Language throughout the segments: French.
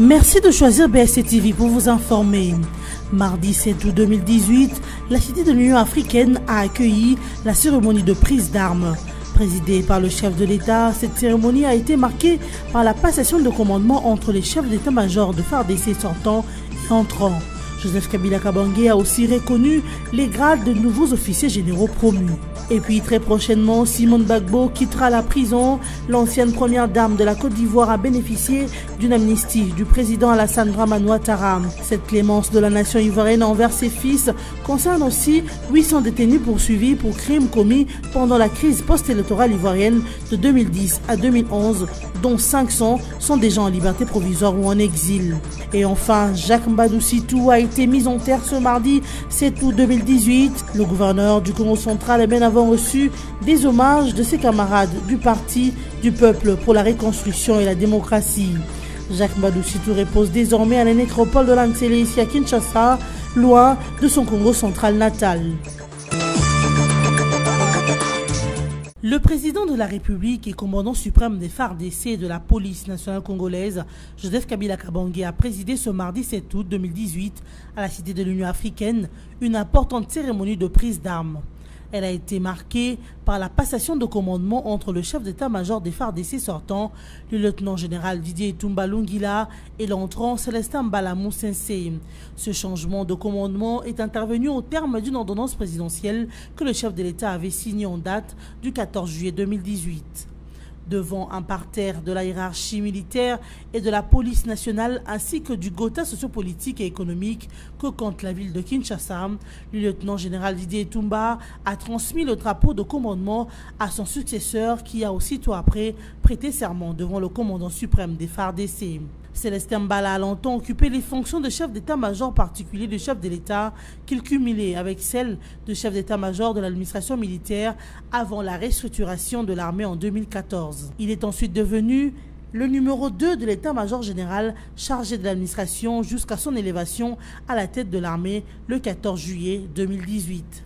Merci de choisir BSC TV pour vous informer. Mardi 7 août 2018, la Cité de l'Union africaine a accueilli la cérémonie de prise d'armes. Présidée par le chef de l'État, cette cérémonie a été marquée par la passation de commandement entre les chefs d'état-major de FARDC sortants et entrants. Joseph Kabila Kabange a aussi reconnu les grades de nouveaux officiers généraux promus. Et puis très prochainement, Simone Gbagbo quittera la prison. L'ancienne première dame de la Côte d'Ivoire a bénéficié d'une amnistie du président Alassane Dramane Ouattara. Cette clémence de la nation ivoirienne envers ses fils concerne aussi 800 détenus poursuivis pour crimes commis pendant la crise post-électorale ivoirienne de 2010 à 2011, dont 500 sont déjà en liberté provisoire ou en exil. Et enfin, Jacques Mbadou Sitou a été mis en terre ce mardi 7 août 2018. Le gouverneur du Congo central a bien avant reçu des hommages de ses camarades du Parti du Peuple pour la Reconstruction et la Démocratie. Jacques Mbadou Sitou repose désormais à la nécropole de l'Antsele ici à Kinshasa, loin de son Congo central natal. Le président de la République et commandant suprême des FARDC et de la police nationale congolaise, Joseph Kabila Kabange, a présidé ce mardi 7 août 2018 à la Cité de l'Union africaine une importante cérémonie de prise d'armes. Elle a été marquée par la passation de commandement entre le chef d'état-major des FARDC sortants, le lieutenant-général Didier Itumba Lungila, et l'entrant Célestin Mbalamou Sensei. Ce changement de commandement est intervenu au terme d'une ordonnance présidentielle que le chef de l'État avait signée en date du 14 juillet 2018. Devant un parterre de la hiérarchie militaire et de la police nationale ainsi que du Gotha sociopolitique et économique que compte la ville de Kinshasa, le lieutenant-général Didier Itumba a transmis le drapeau de commandement à son successeur qui a aussitôt après prêté serment devant le commandant suprême des FARDC. Célestin Mbala a longtemps occupé les fonctions de chef d'état-major particulier du chef de l'État qu'il cumulait avec celles de chef d'état-major de l'administration militaire avant la restructuration de l'armée en 2014. Il est ensuite devenu le numéro 2 de l'état-major général chargé de l'administration jusqu'à son élévation à la tête de l'armée le 14 juillet 2018.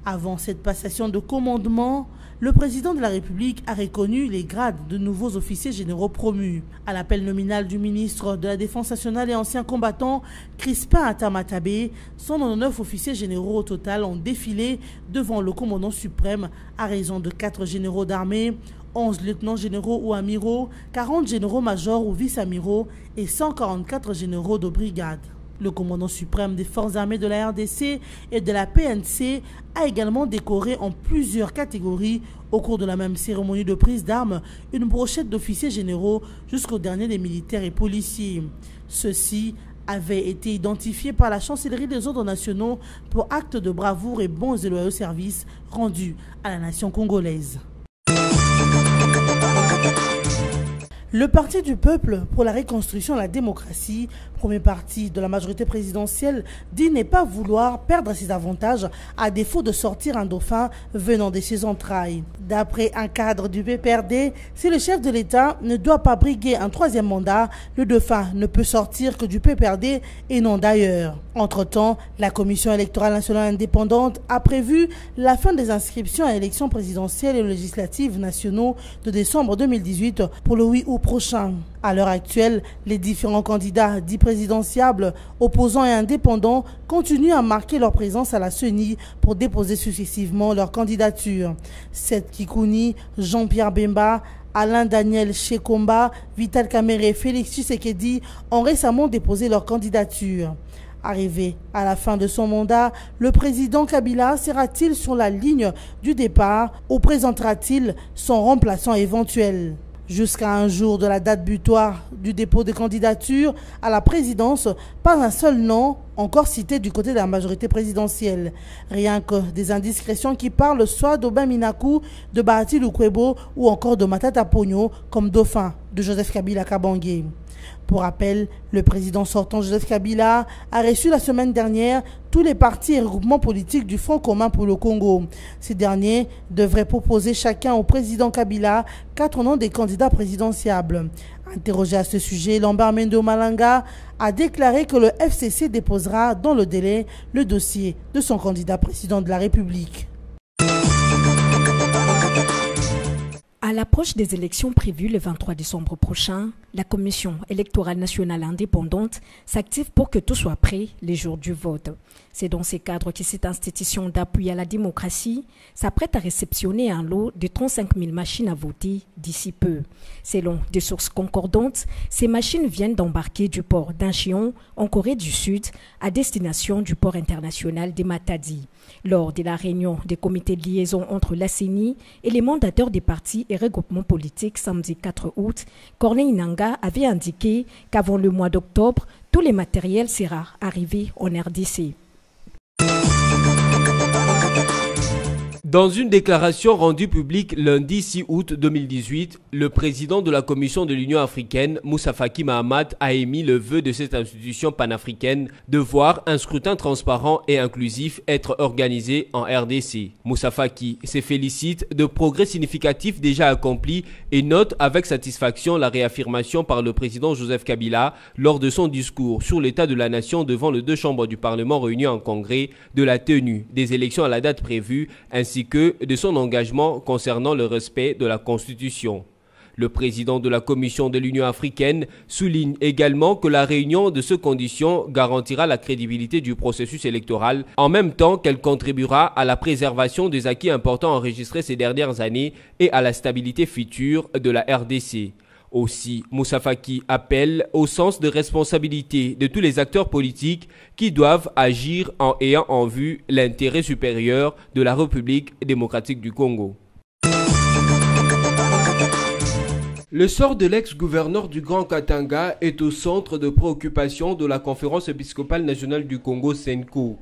Avant cette passation de commandement, le président de la République a reconnu les grades de nouveaux officiers généraux promus. À l'appel nominal du ministre de la Défense nationale et ancien combattant Crispin Atamatabé, 199 officiers généraux au total ont défilé devant le commandant suprême à raison de 4 généraux d'armée, 11 lieutenants généraux ou amiraux, 40 généraux majors ou vice-amiraux et 144 généraux de brigade. Le commandant suprême des forces armées de la RDC et de la PNC a également décoré en plusieurs catégories au cours de la même cérémonie de prise d'armes une brochette d'officiers généraux jusqu'au dernier des militaires et policiers. Ceux-ci avaient été identifiés par la chancellerie des ordres nationaux pour actes de bravoure et bons et loyaux services rendus à la nation congolaise. Le Parti du Peuple pour la Reconstruction et la Démocratie, premier parti de la majorité présidentielle, dit ne pas vouloir perdre ses avantages à défaut de sortir un dauphin venant de ses entrailles. D'après un cadre du PPRD, si le chef de l'État ne doit pas briguer un troisième mandat, le dauphin ne peut sortir que du PPRD et non d'ailleurs. Entre-temps, la Commission électorale nationale indépendante a prévu la fin des inscriptions à l'élection présidentielle et législative nationaux de décembre 2018 pour le 8 août prochain. À l'heure actuelle, les différents candidats dits présidentiables, opposants et indépendants continuent à marquer leur présence à la CENI pour déposer successivement leur candidature. Seth Kikouni, Jean-Pierre Bemba, Alain Daniel Shekomba, Vital Kamerhe et Félix Tshisekedi ont récemment déposé leur candidature. Arrivé à la fin de son mandat, le président Kabila sera-t-il sur la ligne du départ ou présentera-t-il son remplaçant éventuel? Jusqu'à un jour de la date butoir du dépôt de candidature à la présidence, pas un seul nom encore cité du côté de la majorité présidentielle. Rien que des indiscrétions qui parlent soit d'Aubin Minakou, de Bahati Lukwebo ou encore de Matata Ponyo comme dauphin de Joseph Kabila Kabange. Pour rappel, le président sortant Joseph Kabila a reçu la semaine dernière tous les partis et regroupements politiques du Front commun pour le Congo. Ces derniers devraient proposer chacun au président Kabila 4 noms des candidats présidentiables. Interrogé à ce sujet, Lambert Mendo Malanga a déclaré que le FCC déposera dans le délai le dossier de son candidat président de la République. l'approche des élections prévues le 23 décembre prochain, la Commission électorale nationale indépendante s'active pour que tout soit prêt les jours du vote. C'est dans ces cadres que cette institution d'appui à la démocratie s'apprête à réceptionner un lot de 35 000 machines à voter d'ici peu. Selon des sources concordantes, ces machines viennent d'embarquer du port d'Incheon en Corée du Sud à destination du port international de Matadi. Lors de la réunion des comités de liaison entre la CENI et les mandateurs des partis et regroupements politiques samedi 4 août, Corneille Nangaa avait indiqué qu'avant le mois d'octobre, tout le matériel sera arrivé en RDC. Dans une déclaration rendue publique lundi 6 août 2018, le président de la Commission de l'Union africaine, Moussa Faki Mahamat, a émis le vœu de cette institution panafricaine de voir un scrutin transparent et inclusif être organisé en RDC. Moussa Faki se félicite de progrès significatifs déjà accomplis et note avec satisfaction la réaffirmation par le président Joseph Kabila lors de son discours sur l'état de la nation devant les deux chambres du Parlement réunies en congrès de la tenue des élections à la date prévue ainsi que de son engagement concernant le respect de la Constitution. Le président de la Commission de l'Union africaine souligne également que la réunion de ces conditions garantira la crédibilité du processus électoral en même temps qu'elle contribuera à la préservation des acquis importants enregistrés ces dernières années et à la stabilité future de la RDC. Aussi, Moussa Faki appelle au sens de responsabilité de tous les acteurs politiques qui doivent agir en ayant en vue l'intérêt supérieur de la République démocratique du Congo. Le sort de l'ex-gouverneur du Grand Katanga est au centre de préoccupation de la Conférence épiscopale nationale du Congo, CENCO.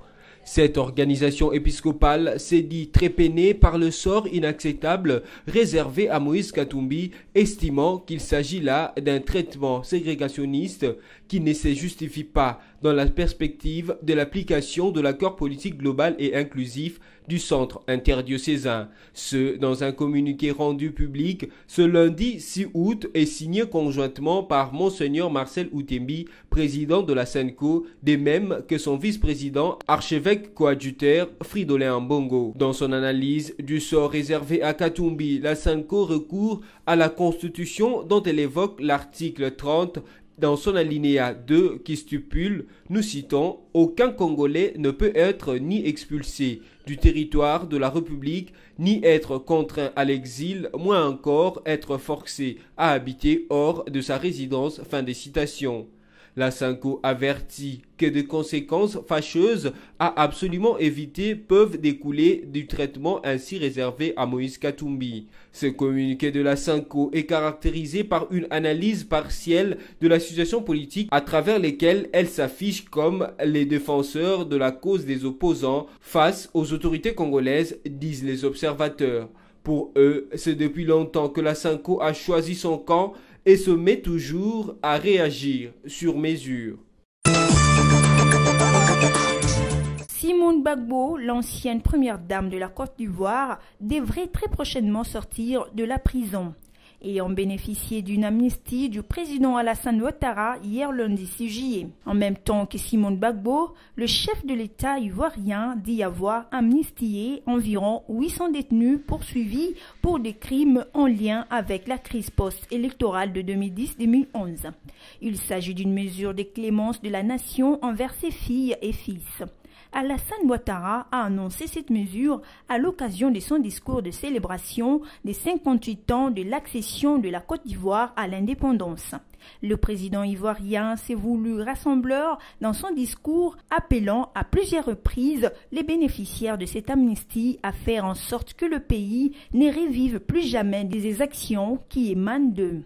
Cette organisation épiscopale s'est dit très peinée par le sort inacceptable réservé à Moïse Katumbi, estimant qu'il s'agit là d'un traitement ségrégationniste qui ne se justifie pas dans la perspective de l'application de l'accord politique global et inclusif du centre interdiocésain. Ce, dans un communiqué rendu public ce lundi 6 août et signé conjointement par Monseigneur Marcel Outembi, président de la CENCO, de même que son vice-président, archevêque coadjuteur Fridolin Ambongo. Dans son analyse du sort réservé à Katumbi, la CENCO recourt à la Constitution dont elle évoque l'article 30 dans son alinéa 2 qui stipule, nous citons, « Aucun Congolais ne peut être ni expulsé du territoire de la République, ni être contraint à l'exil, moins encore être forcé à habiter hors de sa résidence. » Fin des citations. La CENCO avertit que des conséquences fâcheuses à absolument éviter peuvent découler du traitement ainsi réservé à Moïse Katumbi. Ce communiqué de la CENCO est caractérisé par une analyse partielle de la situation politique à travers lesquelles elle s'affiche comme les défenseurs de la cause des opposants face aux autorités congolaises, disent les observateurs. Pour eux, c'est depuis longtemps que la CENCO a choisi son camp et se met toujours à réagir sur mesure. Simone Gbagbo, l'ancienne première dame de la Côte d'Ivoire, devrait très prochainement sortir de la prison. Ayant bénéficié d'une amnistie du président Alassane Ouattara hier lundi 6 juillet. En même temps que Simone Gbagbo, le chef de l'État ivoirien dit avoir amnistié environ 800 détenus poursuivis pour des crimes en lien avec la crise post-électorale de 2010-2011. Il s'agit d'une mesure de clémence de la nation envers ses filles et fils. Alassane Ouattara a annoncé cette mesure à l'occasion de son discours de célébration des 58 ans de l'accession de la Côte d'Ivoire à l'indépendance. Le président ivoirien s'est voulu rassembleur dans son discours, appelant à plusieurs reprises les bénéficiaires de cette amnistie à faire en sorte que le pays ne revive plus jamais des exactions qui émanent d'eux.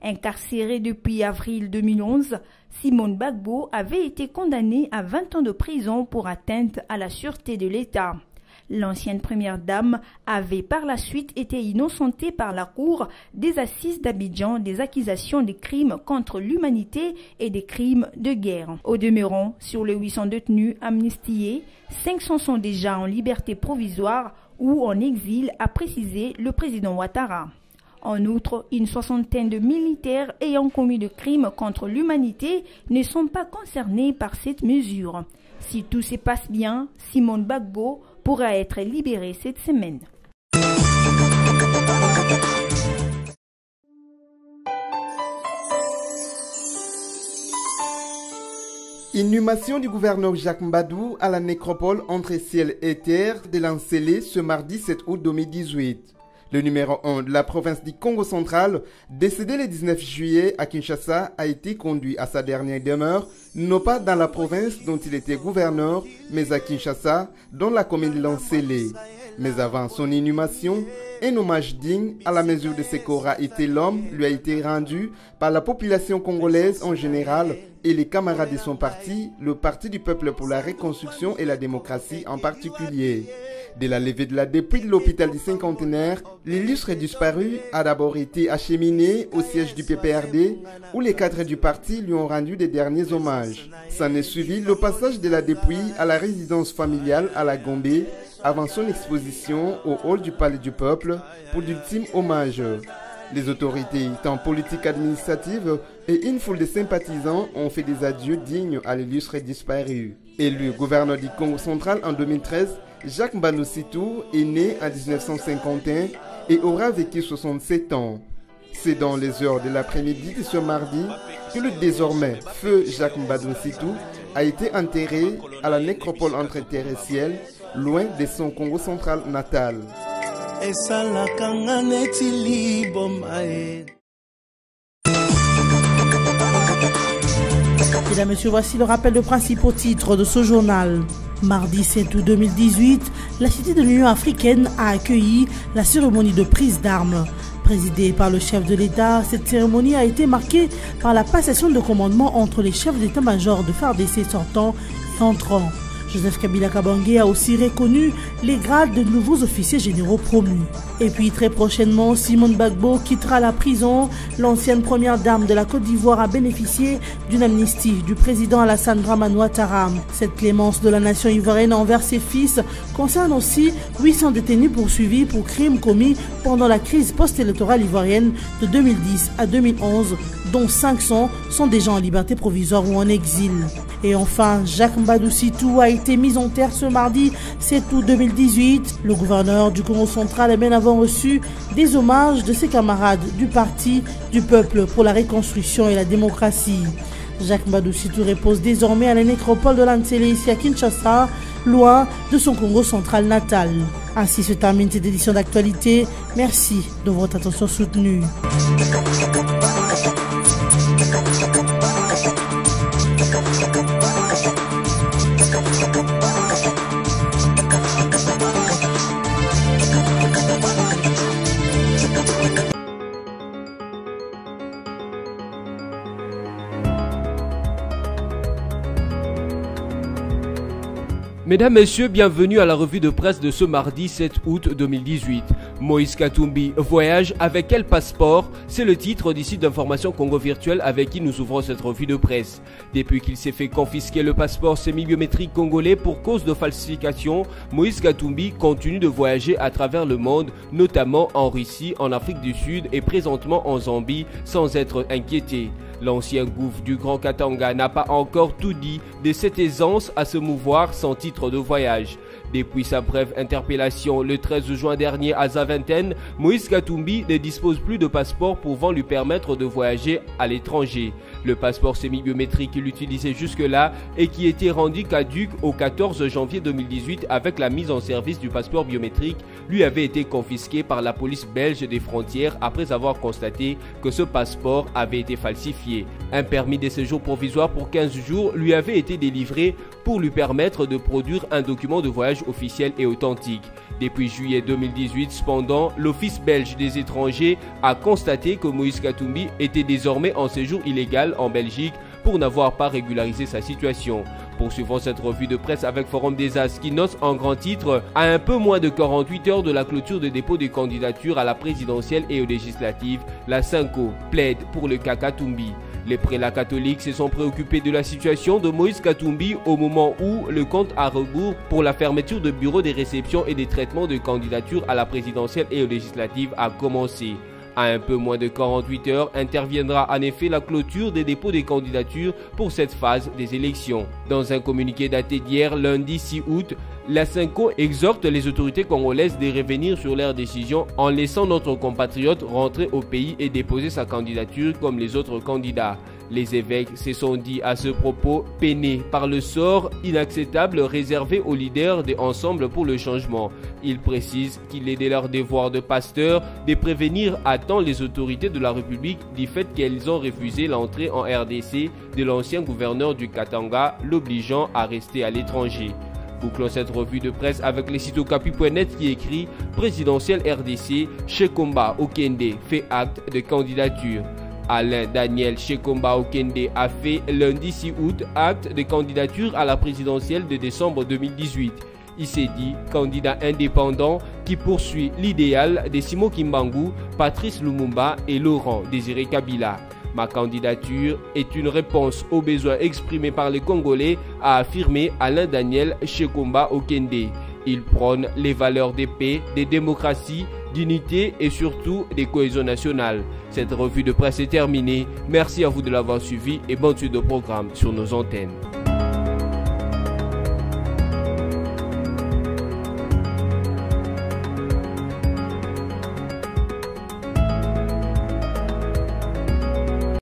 Incarcéré depuis avril 2011, Simone Gbagbo avait été condamnée à 20 ans de prison pour atteinte à la sûreté de l'État. L'ancienne première dame avait par la suite été innocentée par la Cour des assises d'Abidjan des accusations de crimes contre l'humanité et des crimes de guerre. Au demeurant, sur les 800 détenus amnistiés, 500 sont déjà en liberté provisoire ou en exil, a précisé le président Ouattara. En outre, une soixantaine de militaires ayant commis de crimes contre l'humanité ne sont pas concernés par cette mesure. Si tout se passe bien, Simone Gbagbo pourra être libérée cette semaine. Inhumation du gouverneur Jacques Mbadou à la nécropole entre ciel et terre de Lansele ce mardi 7 août 2018. Le numéro 1 de la province du Congo central, décédé le 19 juillet à Kinshasa, a été conduit à sa dernière demeure, non pas dans la province dont il était gouverneur, mais à Kinshasa, dans la commune de Lansele. Mais avant son inhumation, un hommage digne à la mesure de ce qu'aura été l'homme lui a été rendu par la population congolaise en général et les camarades de son parti, le Parti du peuple pour la reconstruction et la démocratie en particulier. De la levée de la dépouille de l'hôpital du cinquantenaire, l'illustre disparu a d'abord été acheminé au siège du PPRD où les cadres du parti lui ont rendu des derniers hommages. S'en est suivi le passage de la dépouille à la résidence familiale à la Gombe avant son exposition au hall du Palais du Peuple pour d'ultimes hommages. Les autorités, tant politiques administratives et une foule de sympathisants ont fait des adieux dignes à l'illustre disparu. Élu gouverneur du Congo central en 2013, Jacques Mbadou Sitou est né en 1951 et aura vécu 67 ans. C'est dans les heures de l'après-midi de ce mardi que le désormais feu Jacques Mbadou Sitou a été enterré à la nécropole entre terre et ciel, loin de son Congo central natal. Mesdames et messieurs, voici le rappel de principaux titres de ce journal. Mardi 7 août 2018, la Cité de l'Union africaine a accueilli la cérémonie de prise d'armes. Présidée par le chef de l'État, cette cérémonie a été marquée par la passation de commandement entre les chefs d'état-major de FARDC sortants et entrants. Joseph Kabila Kabange a aussi reconnu les grades de nouveaux officiers généraux promus. Et puis très prochainement, Simone Gbagbo quittera la prison. L'ancienne première dame de la Côte d'Ivoire a bénéficié d'une amnistie du président Alassane Dramane Ouattara. Cette clémence de la nation ivoirienne envers ses fils concerne aussi 800 détenus poursuivis pour crimes commis pendant la crise post-électorale ivoirienne de 2010 à 2011, dont 500 sont déjà en liberté provisoire ou en exil. Et enfin, Jacques Mbadou Sitou a été mis en terre ce mardi 7 août 2018. Le gouverneur du Congo central a bien avant reçu des hommages de ses camarades du Parti du peuple pour la reconstruction et la démocratie. Jacques Mbadou Sitou repose désormais à la nécropole de Lansele ici à Kinshasa, loin de son Congo central natal. Ainsi se termine cette édition d'actualité. Merci de votre attention soutenue. Mesdames, Messieurs, bienvenue à la revue de presse de ce mardi 7 août 2018. Moïse Katumbi voyage avec quel passeport? C'est le titre du site d'information Congo Virtuel avec qui nous ouvrons cette revue de presse. Depuis qu'il s'est fait confisquer le passeport semi-biométrique congolais pour cause de falsification, Moïse Katumbi continue de voyager à travers le monde, notamment en Russie, en Afrique du Sud et présentement en Zambie, sans être inquiété. L'ancien gouffre du Grand Katanga n'a pas encore tout dit de cette aisance à se mouvoir sans titre de voyage. Depuis sa brève interpellation le 13 juin dernier à Zaventem, Moïse Katumbi ne dispose plus de passeport pouvant lui permettre de voyager à l'étranger. Le passeport semi-biométrique qu'il utilisait jusque-là et qui était rendu caduc au 14 janvier 2018 avec la mise en service du passeport biométrique lui avait été confisqué par la police belge des frontières après avoir constaté que ce passeport avait été falsifié. Un permis de séjour provisoire pour 15 jours lui avait été délivré pour lui permettre de produire un document de voyage officiel et authentique. Depuis juillet 2018, cependant, l'Office belge des étrangers a constaté que Moïse Katumbi était désormais en séjour illégal en Belgique pour n'avoir pas régularisé sa situation. Poursuivons cette revue de presse avec Forum des As qui note en grand titre à un peu moins de 48 heures de la clôture de dépôt des candidatures à la présidentielle et aux législatives, la Cinco plaide pour le cas Katumbi. Les prélats catholiques se sont préoccupés de la situation de Moïse Katumbi au moment où le compte à rebours pour la fermeture de bureaux de réception et des traitements de candidatures à la présidentielle et aux législatives a commencé. À un peu moins de 48 heures, interviendra en effet la clôture des dépôts des candidatures pour cette phase des élections. Dans un communiqué daté d'hier, lundi 6 août, La CENCO exhorte les autorités congolaises de revenir sur leurs décisions en laissant notre compatriote rentrer au pays et déposer sa candidature comme les autres candidats. Les évêques se sont dit à ce propos peinés par le sort inacceptable réservé aux leaders de Ensemble pour le changement. Ils précisent qu'il est de leur devoir de pasteur de prévenir à temps les autorités de la République du fait qu'elles ont refusé l'entrée en RDC de l'ancien gouverneur du Katanga, l'obligeant à rester à l'étranger. Bouclons cette revue de presse avec les sites okapi.net qui écrit « Présidentielle RDC, Shekomba Okende fait acte de candidature ». Alain Daniel Shekomba Okende a fait lundi 6 août acte de candidature à la présidentielle de décembre 2018. Il s'est dit candidat indépendant qui poursuit l'idéal de Simon Kimbangu, Patrice Lumumba et Laurent Désiré Kabila. Ma candidature est une réponse aux besoins exprimés par les Congolais, a affirmé Alain Daniel Shekomba Okende. Il prône les valeurs de paix, de démocratie, d'unité et surtout de cohésion nationale. Cette revue de presse est terminée. Merci à vous de l'avoir suivi et bonne suite de programme sur nos antennes.